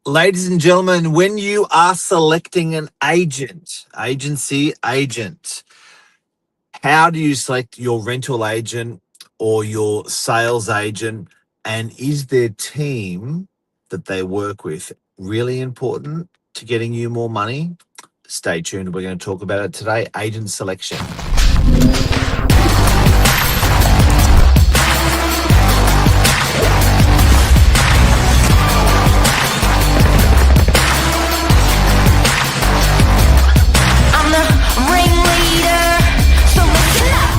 Ladies and gentlemen, when you are selecting an agent, how do you select your rental agent or your sales agent? And is their team that they work with really important to getting you more money? Stay tuned. We're going to talk about it today. Agent selection. I'm the ringleader, so listen up.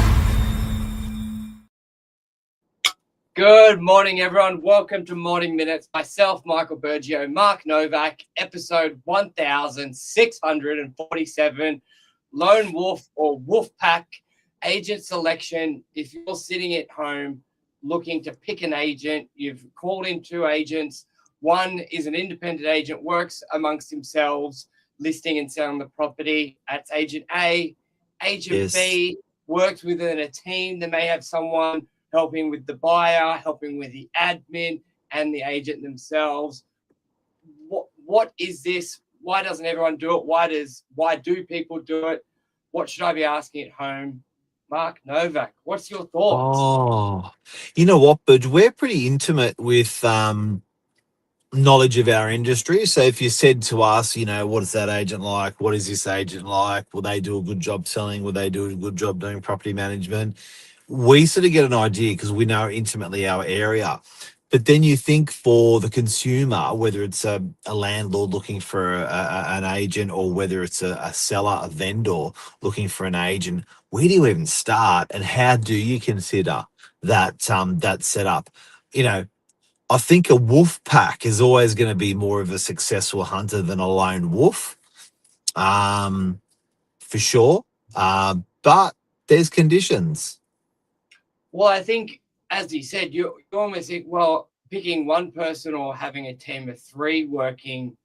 Good morning, everyone. Welcome to Morning Minutes. Myself, Michael Burgio Mark Novak, episode 1647, Lone Wolf or Wolf Pack agent selection. If you're sitting at home looking to pick an agent, you've called in two agents. One is an independent agent, works amongst themselves, listing and selling the property. That's agent A. Agent Yes. B works within a team. They may have someone helping with the buyer, helping with the admin and the agent themselves. What is this? Why doesn't everyone do it? Why do people do it? What should I be asking at home? Mark Novak, what's your thoughts? Oh, you know what, Bud? We're pretty intimate with knowledge of our industry. So if you said to us, what is that agent like? What is this agent like? Will they do a good job selling? Will they do a good job doing property management? We sort of get an idea because we know intimately our area. But then you think for the consumer, whether it's a landlord looking for an agent or whether it's a seller, a vendor looking for an agent, where do you even start and how do you consider that that setup? I think a wolf pack is always going to be more of a successful hunter than a lone wolf, for sure. But there's conditions. Well, I think, as you said, you almost think, well, picking one person or having a team of three working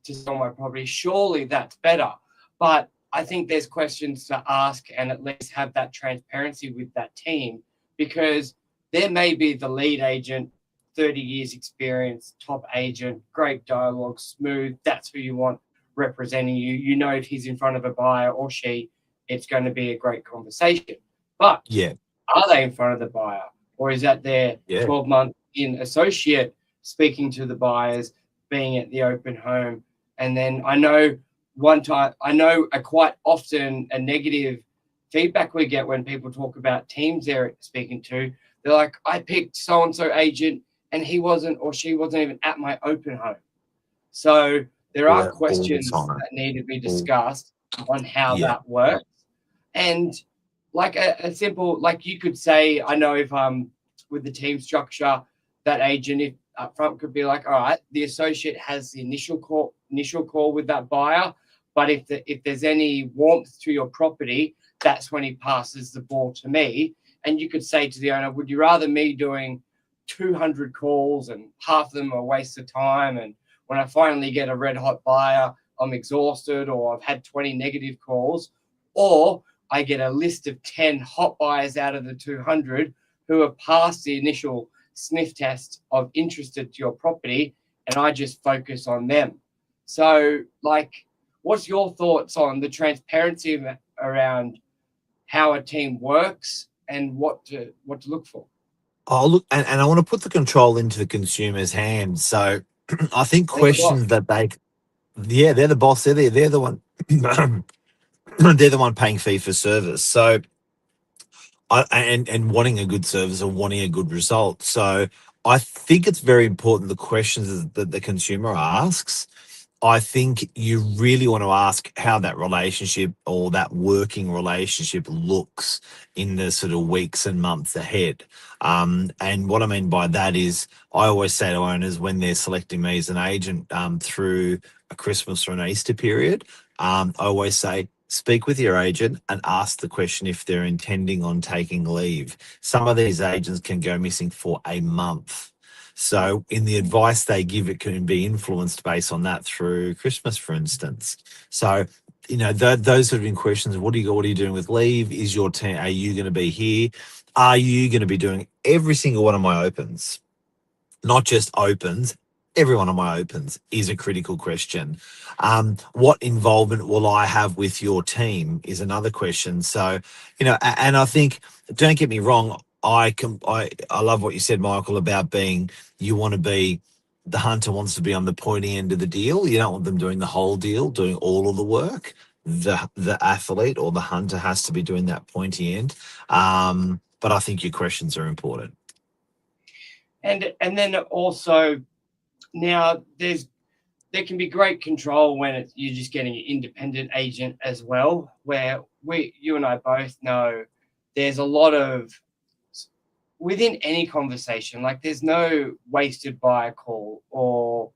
to sell my property, surely that's better. But I think there's questions to ask and at least have that transparency with that team, because there may be the lead agent, 30 years experience, top agent, great dialogue, smooth. That's who you want representing you. You know, if he's in front of a buyer or she, it's going to be a great conversation. But Yeah. are they in front of the buyer, or is that their Yeah. 12-month in associate speaking to the buyers, being at the open home? And then I know quite often a negative feedback we get when people talk about teams they're speaking to. They're like, I picked so-and-so agent and he wasn't or she wasn't even at my open home. So there are Yeah, questions all the time. that need to be discussed on how Yeah. that works. And like a simple, like you could say, I know if with the team structure, that agent if up front could be like, all right, the associate has the initial call with that buyer, but if there's any warmth to your property, that's when he passes the ball to me. And you could say to the owner, would you rather me doing 200 calls and half of them are a waste of time, and when I finally get a red hot buyer, I'm exhausted or I've had 20 negative calls, or I get a list of 10 hot buyers out of the 200 who have passed the initial sniff test of interested to your property, and I just focus on them. So, what's your thoughts on the transparency around how a team works and what to look for? Oh, look, and I want to put the control into the consumer's hands. So I think They're the boss. questions that they're the boss. They're the one. They're the one paying fee for service. So and wanting a good service or wanting a good result. So I think it's very important the questions that the consumer asks. I think you really want to ask how that relationship or that working relationship looks in the sort of weeks and months ahead. And what I mean by that is I always say to owners when they're selecting me as an agent through a Christmas or an Easter period, I always say, speak with your agent and ask the question if they're intending on taking leave. Some of these agents can go missing for a month. So in the advice they give, it can be influenced based on that through Christmas, for instance. So, those sort of questions. What are you doing with leave? Is your team, are you going to be here? Are you going to be doing every single one of my opens? Not just opens, every one of my opens is a critical question. What involvement will I have with your team is another question. So, and I think, don't get me wrong, I love what you said, Michael, about being, you want to be, the hunter wants to be on the pointy end of the deal. You don't want them doing the whole deal, doing all of the work. The athlete or the hunter has to be doing that pointy end. But I think your questions are important. And then also, now there can be great control when you're just getting an independent agent as well, where you and I both know there's a lot of, within any conversation, like there's no wasted by a call or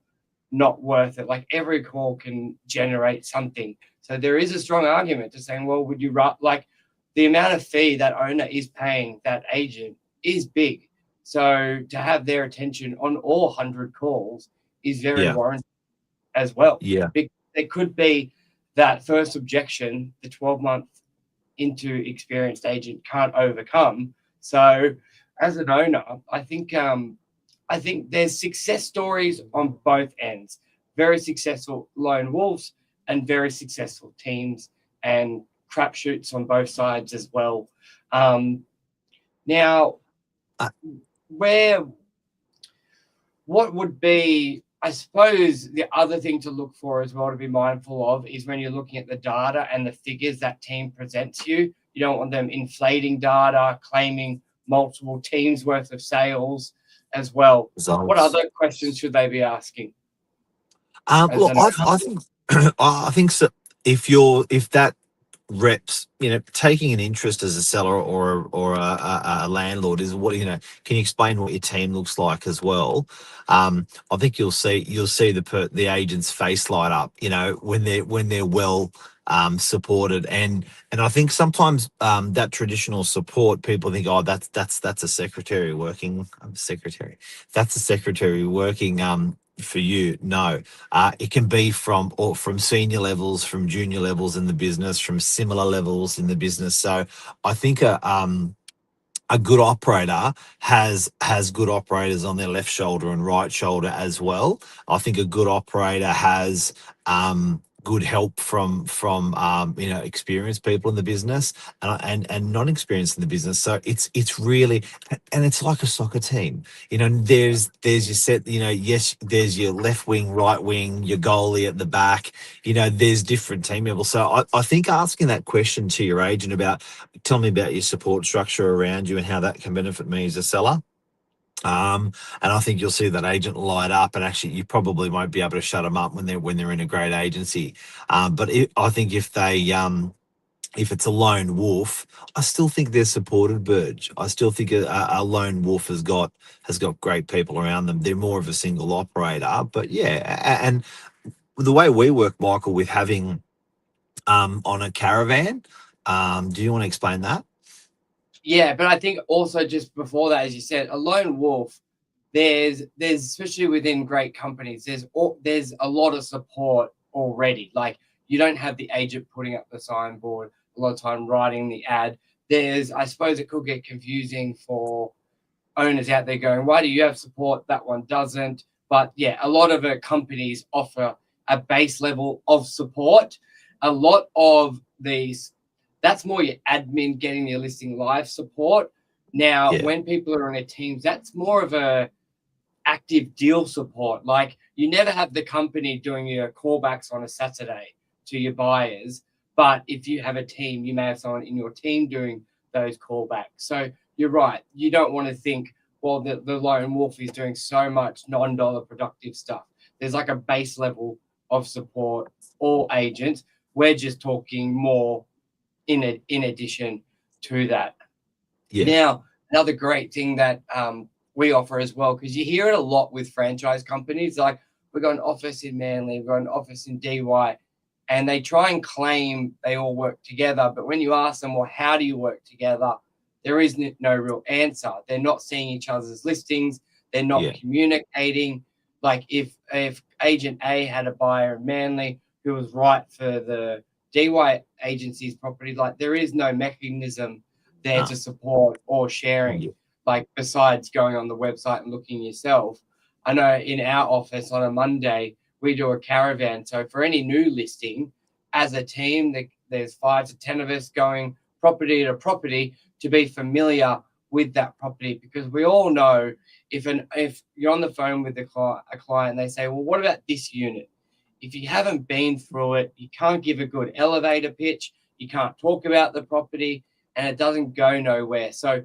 not worth it. Like every call can generate something. So there is a strong argument to saying, well, would you like the amount of fee that owner is paying that agent is big. So to have their attention on all 100 calls is very Yeah. warranted as well. Yeah. It could be that first objection, the 12-month into experienced agent can't overcome. So as an owner, I think there's success stories on both ends. Very successful lone wolves and very successful teams, and crapshoots on both sides as well. Now, Uh, what would be, I suppose, the other thing to look for as well, to be mindful of, is when you're looking at the data and the figures that team presents you. You don't want them inflating data, claiming multiple teams worth of sales as well. Results. What other questions should they be asking? Look, I think I think so. If that reps, taking an interest as a seller or a landlord is what, can you explain what your team looks like as well? I think you'll see the agent's face light up, when they're well supported, and I think sometimes that traditional support, people think, oh, that's a secretary working. That's a secretary working for you. No, it can be from senior levels, from junior levels in the business, from similar levels in the business. So I think a good operator has good operators on their left shoulder and right shoulder as well. I think a good operator has good help from experienced people in the business and non-experienced in the business. So it's really, and it's like a soccer team. There's your set. Yes, there's your left wing, right wing, your goalie at the back. There's different team levels. So I think asking that question to your agent about, tell me about your support structure around you and how that can benefit me as a seller. And I think you'll see that agent light up, and actually you probably won't be able to shut them up when they're in a great agency. But I think if it's a lone wolf, I still think they're supported, Burge. I still think a lone wolf has got great people around them. They're more of a single operator, but yeah. And the way we work, Michael, with having on a caravan, do you want to explain that? Yeah, but I think also just before that, as you said, a lone wolf, there's especially within great companies, there's a lot of support already. Like, you don't have the agent putting up the signboard, a lot of time writing the ad. I suppose it could get confusing for owners out there going, why do you have support? That one doesn't. But yeah, a lot of companies offer a base level of support. A lot of these, that's more your admin getting your listing live support. Now, Yeah. when people are in a teams, that's more of a active deal support. Like, you never have the company doing your callbacks on a Saturday to your buyers. But if you have a team, you may have someone in your team doing those callbacks. So you're right. You don't want to think, well, the lone wolf is doing so much non-dollar productive stuff. There's like a base level of support, all agents. We're just talking more in addition to that. Yeah. Now, another great thing that we offer as well, because you hear it a lot with franchise companies, like, we've got an office in Manly, we've got an office in DY, and they try and claim they all work together. But when you ask them, well, how do you work together? There is no real answer. They're not seeing each other's listings. They're not communicating. Like, if agent A had a buyer in Manly who was right for the DY agency's property, like, there is no mechanism there to support or sharing, like, besides going on the website and looking yourself. I know in our office on a Monday, we do a caravan. So for any new listing, as a team, there's 5 to 10 of us going property to property to be familiar with that property, because we all know if you're on the phone with a client, they say, well, what about this unit? If you haven't been through it, you can't give a good elevator pitch, you can't talk about the property, and it doesn't go nowhere. So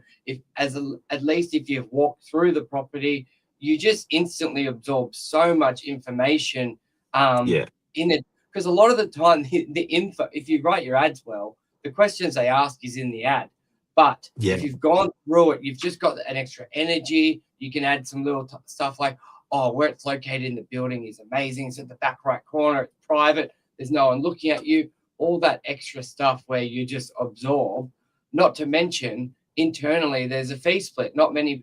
at least if you've walked through the property, you just instantly absorb so much information Yeah. in it. Because a lot of the time, the info, if you write your ads well, the questions they ask is in the ad. But Yeah. if you've gone through it, you've just got an extra energy. You can add some little stuff like, oh, where it's located in the building is amazing. It's at the back right corner. It's private. There's no one looking at you. All that extra stuff where you just absorb. Not to mention, internally, there's a fee split. Not many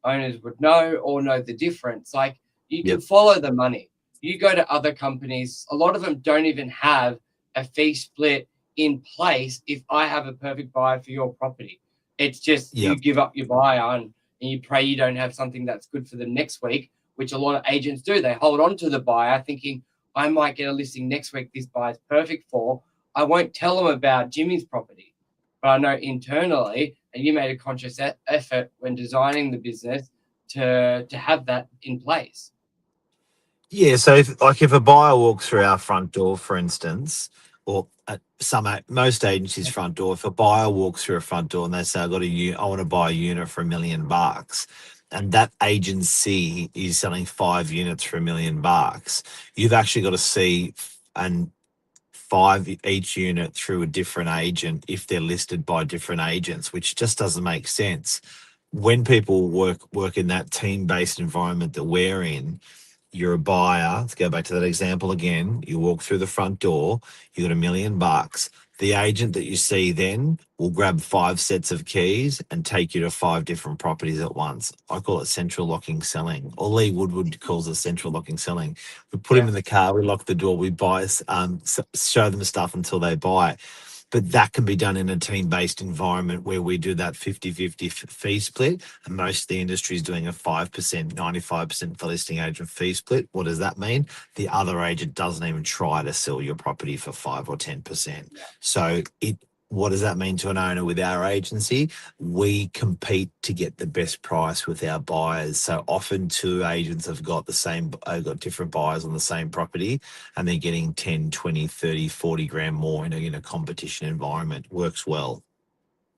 owners would know or know the difference. Like, you can follow the money. You go to other companies, a lot of them don't even have a fee split in place. If I have a perfect buyer for your property, it's just you give up your buyer and you pray you don't have something that's good for them next week, which a lot of agents do. They hold on to the buyer thinking, I might get a listing next week this buyer's perfect for. I won't tell them about Jimmy's property. But I know internally, and you made a conscious effort when designing the business to have that in place. Yeah, so if a buyer walks through our front door, for instance, or at most agencies' front door, if a buyer walks through a front door and they say, I want to buy a unit for $1 million, and that agency is selling 5 units for $1 million, you've actually got to see 5 each unit through a different agent if they're listed by different agents, which just doesn't make sense. When people work in that team-based environment that we're in, you're a buyer. Let's go back to that example again. You walk through the front door, you got $1 million. The agent that you see then will grab 5 sets of keys and take you to 5 different properties at once. I call it central locking selling, or Lee Woodward calls it central locking selling. We put them in the car, we lock the door, we buy, show them stuff until they buy. But that can be done in a team-based environment where we do that 50-50 fee split, and most of the industry is doing a 5%, 95% for listing agent fee split. What does that mean? The other agent doesn't even try to sell your property for 5 or 10%. So what does that mean to an owner with our agency? We compete to get the best price with our buyers. So often 2 agents have got different buyers on the same property, and they're getting 10, 20, 30, 40 grand more in a competition environment. Works well.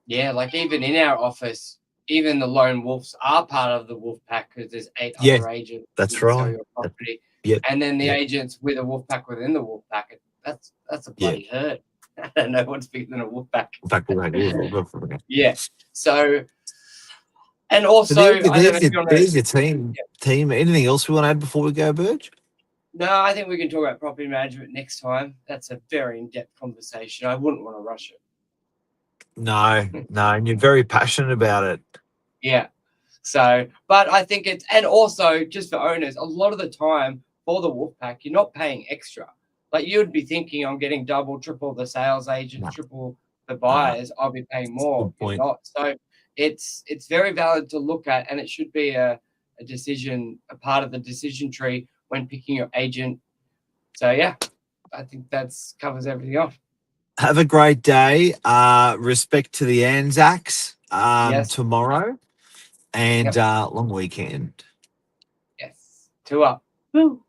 Yeah, like even in our office, even the lone wolves are part of the wolf pack because there's 8 other agents. That's right. Sell your property. And then the agents with a wolf pack within the wolf pack. That's a bloody herd. I don't know what's bigger than a wolf pack. Yeah. So, and also, there's your team. Anything else we want to add before we go, Burge? No, I think we can talk about property management next time. That's a very in-depth conversation. I wouldn't want to rush it. No, and you're very passionate about it. Yeah. So, but I think and also just for owners, a lot of the time for the wolf pack, you're not paying extra. Like, you'd be thinking, I'm getting double, triple the sales agents, triple the buyers. I'll be paying more. You're not. So it's very valid to look at, and it should be a decision, a part of the decision tree when picking your agent. So yeah, I think that's covers everything off. Have a great day. Respect to the Anzacs tomorrow, and long weekend. Yes, 2 up. Woo.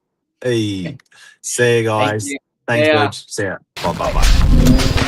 Hey, see you guys. Thank you. Thanks, Burge. See ya. Bye.